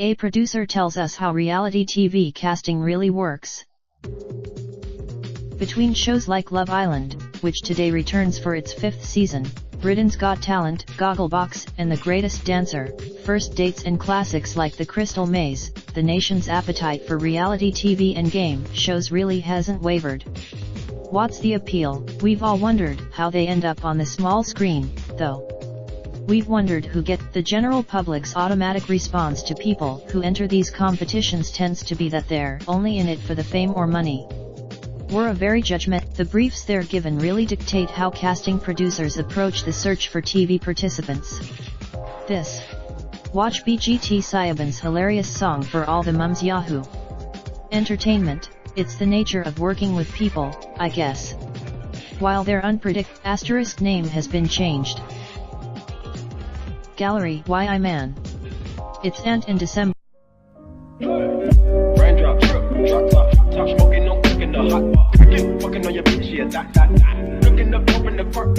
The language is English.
A producer tells us how reality TV casting really works. Between shows like Love Island, which today returns for its 5th season, Britain's Got Talent, Gogglebox, and The Greatest Dancer, First Dates and classics like The Crystal Maze, the nation's appetite for reality TV and game shows really hasn't wavered. What's the appeal? We've all wondered how they end up on the small screen, though. We've wondered who get the general public's automatic response to people who enter these competitions tends to be that they're only in it for the fame or money. We're a very judgment. The briefs they're given really dictate how casting producers approach the search for TV participants. Watch BGT Siaban's hilarious song For All the Mums Yahoo! Entertainment, it's the nature of working with people, I guess. While their ** name has been changed. Gallery Why I Man. It's Ant in December. Raindrop, drop top smoking, no cooking the hot pot. Fucking on your bitch, yeah, that. Looking up, open the park.